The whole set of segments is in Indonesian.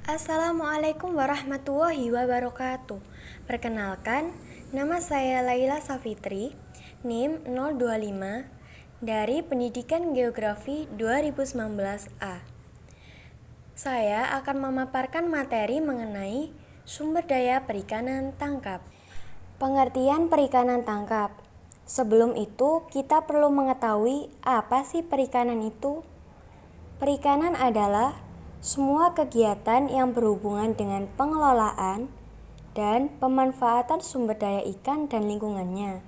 Assalamualaikum warahmatullahi wabarakatuh. Perkenalkan, nama saya Laila Safitri, NIM 025 dari Pendidikan Geografi 2019A. Saya akan memaparkan materi mengenai sumber daya perikanan tangkap. Pengertian perikanan tangkap. Sebelum itu, kita perlu mengetahui apa sih perikanan itu. Perikanan adalah semua kegiatan yang berhubungan dengan pengelolaan dan pemanfaatan sumber daya ikan dan lingkungannya,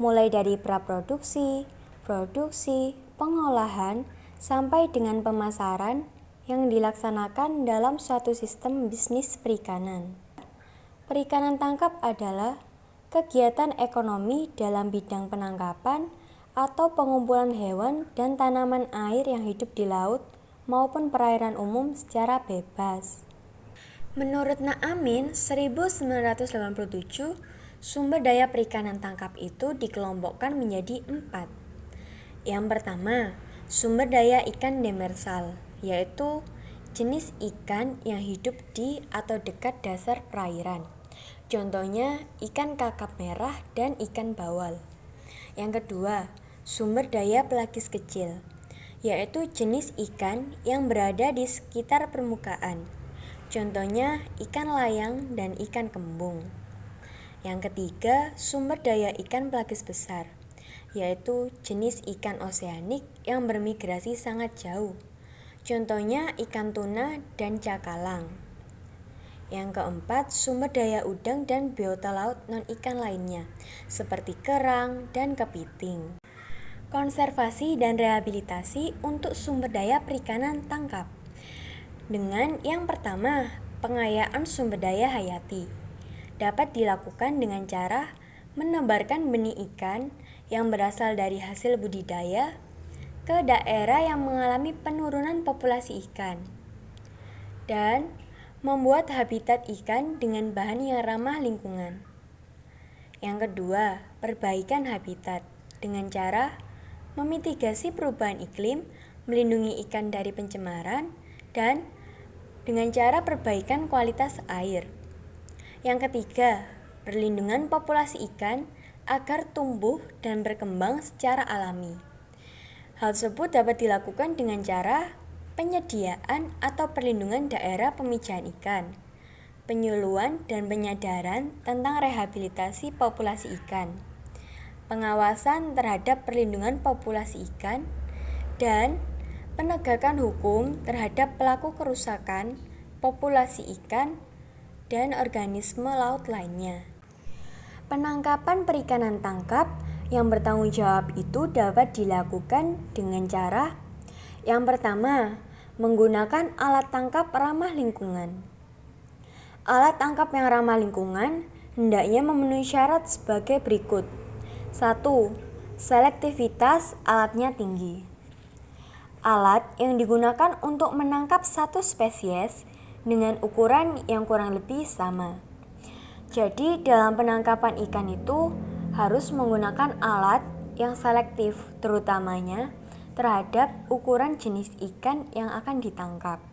mulai dari praproduksi, produksi, pengolahan, sampai dengan pemasaran yang dilaksanakan dalam suatu sistem bisnis perikanan. Perikanan tangkap adalah kegiatan ekonomi dalam bidang penangkapan atau pengumpulan hewan dan tanaman air yang hidup di laut maupun perairan umum secara bebas. Menurut Naamin 1987, sumber daya perikanan tangkap itu dikelompokkan menjadi 4. Yang pertama, sumber daya ikan demersal, yaitu jenis ikan yang hidup di atau dekat dasar perairan. Contohnya ikan kakap merah dan ikan bawal. Yang kedua, sumber daya pelagis kecil, yaitu jenis ikan yang berada di sekitar permukaan. Contohnya ikan layang dan ikan kembung. Yang ketiga, sumber daya ikan pelagis besar, yaitu jenis ikan oseanik yang bermigrasi sangat jauh. Contohnya ikan tuna dan cakalang. Yang keempat, sumber daya udang dan biota laut non-ikan lainnya, seperti kerang dan kepiting. Konservasi dan rehabilitasi untuk sumber daya perikanan tangkap. Dengan yang pertama, pengayaan sumber daya hayati dapat dilakukan dengan cara menebarkan benih ikan yang berasal dari hasil budidaya ke daerah yang mengalami penurunan populasi ikan, dan membuat habitat ikan dengan bahan yang ramah lingkungan. Yang kedua, perbaikan habitat dengan cara memitigasi perubahan iklim, melindungi ikan dari pencemaran, dan dengan cara perbaikan kualitas air. Yang ketiga, perlindungan populasi ikan agar tumbuh dan berkembang secara alami. Hal tersebut dapat dilakukan dengan cara penyediaan atau perlindungan daerah pemijahan ikan, penyuluhan dan penyadaran tentang rehabilitasi populasi ikan, pengawasan terhadap perlindungan populasi ikan, dan penegakan hukum terhadap pelaku kerusakan populasi ikan dan organisme laut lainnya. Penangkapan perikanan tangkap yang bertanggung jawab itu dapat dilakukan dengan cara yang pertama, menggunakan alat tangkap ramah lingkungan. Alat tangkap yang ramah lingkungan hendaknya memenuhi syarat sebagai berikut. 1. Selektivitas alatnya tinggi. Alat yang digunakan untuk menangkap satu spesies dengan ukuran yang kurang lebih sama. Jadi dalam penangkapan ikan itu harus menggunakan alat yang selektif, terutamanya terhadap ukuran jenis ikan yang akan ditangkap.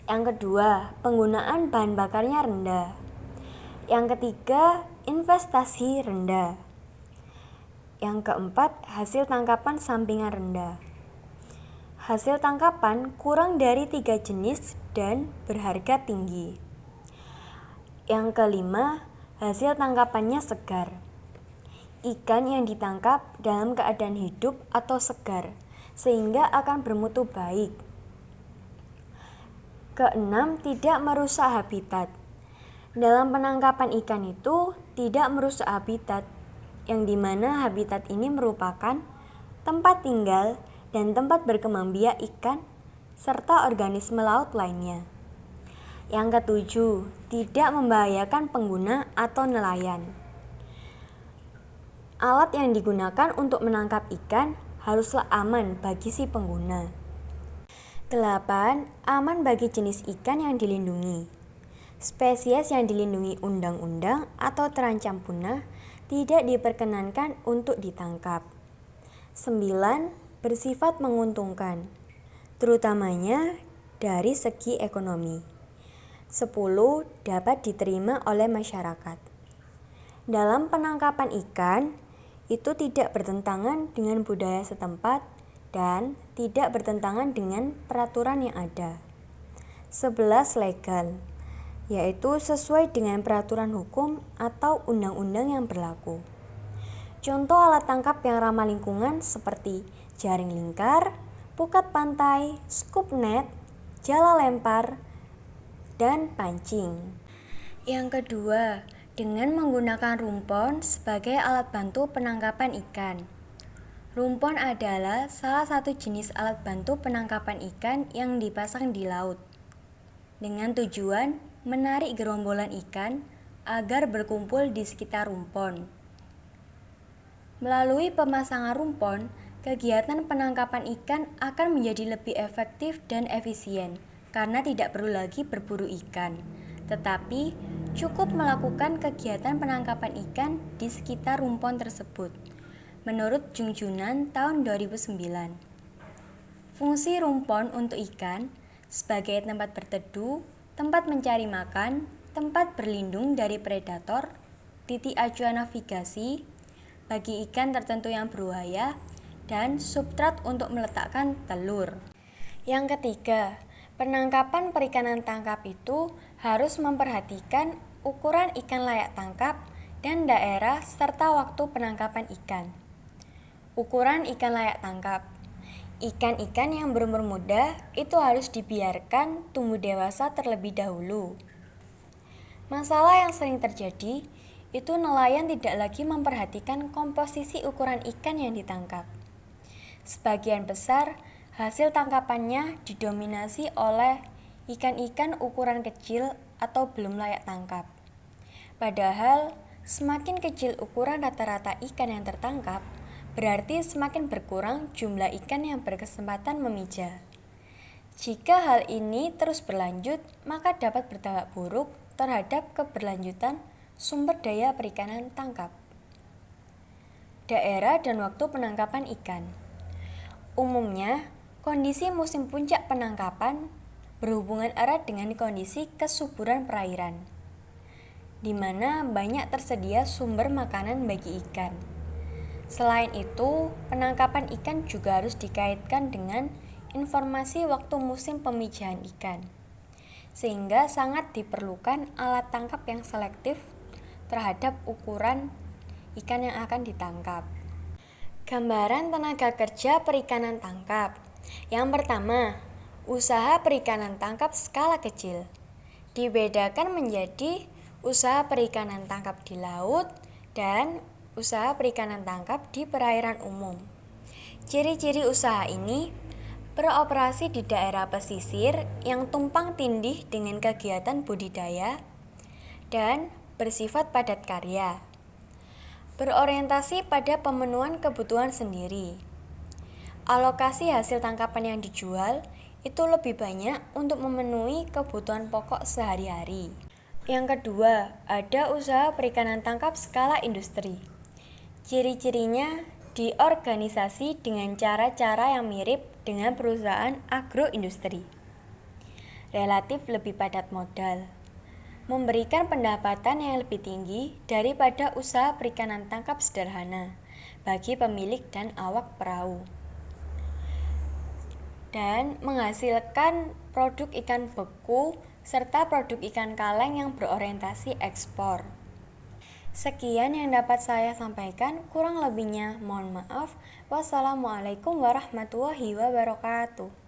Yang kedua, penggunaan bahan bakarnya rendah. Yang ketiga, investasi rendah. Yang keempat, hasil tangkapan sampingan rendah. Hasil tangkapan kurang dari 3 jenis dan berharga tinggi. Yang kelima, hasil tangkapannya segar. Ikan yang ditangkap dalam keadaan hidup atau segar, sehingga akan bermutu baik. Keenam, tidak merusak habitat. Dalam penangkapan ikan itu tidak merusak habitat, yang dimana habitat ini merupakan tempat tinggal dan tempat berkembang biak ikan serta organisme laut lainnya. Yang ketujuh, tidak membahayakan pengguna atau nelayan. Alat yang digunakan untuk menangkap ikan haruslah aman bagi si pengguna. 8. Aman bagi jenis ikan yang dilindungi. Spesies yang dilindungi undang-undang atau terancam punah tidak diperkenankan untuk ditangkap. 9. Bersifat menguntungkan, terutamanya dari segi ekonomi. 10 dapat diterima oleh masyarakat. Dalam penangkapan ikan, itu tidak bertentangan dengan budaya setempat dan tidak bertentangan dengan peraturan yang ada. 11 legal, yaitu sesuai dengan peraturan hukum atau undang-undang yang berlaku. Contoh alat tangkap yang ramah lingkungan seperti jaring lingkar, pukat pantai, scoop net, jala lempar, dan pancing. Yang kedua, dengan menggunakan rumpon sebagai alat bantu penangkapan ikan. Rumpon adalah salah satu jenis alat bantu penangkapan ikan yang dipasang di laut, dengan tujuan menarik gerombolan ikan agar berkumpul di sekitar rumpon. Melalui pemasangan rumpon, kegiatan penangkapan ikan akan menjadi lebih efektif dan efisien karena tidak perlu lagi berburu ikan, tetapi cukup melakukan kegiatan penangkapan ikan di sekitar rumpon tersebut. Menurut Jungjunan tahun 2009, fungsi rumpon untuk ikan sebagai tempat berteduh, tempat mencari makan, tempat berlindung dari predator, titik acuan navigasi bagi ikan tertentu yang berbahaya, dan substrat untuk meletakkan telur. Yang ketiga, penangkapan perikanan tangkap itu harus memperhatikan ukuran ikan layak tangkap dan daerah serta waktu penangkapan ikan. Ukuran ikan layak tangkap. Ikan-ikan yang berumur muda itu harus dibiarkan tumbuh dewasa terlebih dahulu. Masalah yang sering terjadi itu nelayan tidak lagi memperhatikan komposisi ukuran ikan yang ditangkap. Sebagian besar hasil tangkapannya didominasi oleh ikan-ikan ukuran kecil atau belum layak tangkap. Padahal, semakin kecil ukuran rata-rata ikan yang tertangkap, berarti semakin berkurang jumlah ikan yang berkesempatan memijah. Jika hal ini terus berlanjut, maka dapat berdampak buruk terhadap keberlanjutan sumber daya perikanan tangkap. Daerah dan waktu penangkapan ikan. Umumnya, kondisi musim puncak penangkapan berhubungan erat dengan kondisi kesuburan perairan, di mana banyak tersedia sumber makanan bagi ikan. Selain itu, penangkapan ikan juga harus dikaitkan dengan informasi waktu musim pemijahan ikan, sehingga sangat diperlukan alat tangkap yang selektif terhadap ukuran ikan yang akan ditangkap. Gambaran tenaga kerja perikanan tangkap. Yang pertama, usaha perikanan tangkap skala kecil. Dibedakan menjadi usaha perikanan tangkap di laut dan usaha perikanan tangkap di perairan umum. Ciri-ciri usaha ini beroperasi di daerah pesisir yang tumpang tindih dengan kegiatan budidaya dan bersifat padat karya, berorientasi pada pemenuhan kebutuhan sendiri. Alokasi hasil tangkapan yang dijual itu lebih banyak untuk memenuhi kebutuhan pokok sehari-hari. Yang kedua, ada usaha perikanan tangkap skala industri. Ciri-cirinya diorganisasi dengan cara-cara yang mirip dengan perusahaan agroindustri. Relatif lebih padat modal, memberikan pendapatan yang lebih tinggi daripada usaha perikanan tangkap sederhana bagi pemilik dan awak perahu, dan menghasilkan produk ikan beku serta produk ikan kaleng yang berorientasi ekspor. Sekian yang dapat saya sampaikan, kurang lebihnya mohon maaf. Wassalamualaikum warahmatullahi wabarakatuh.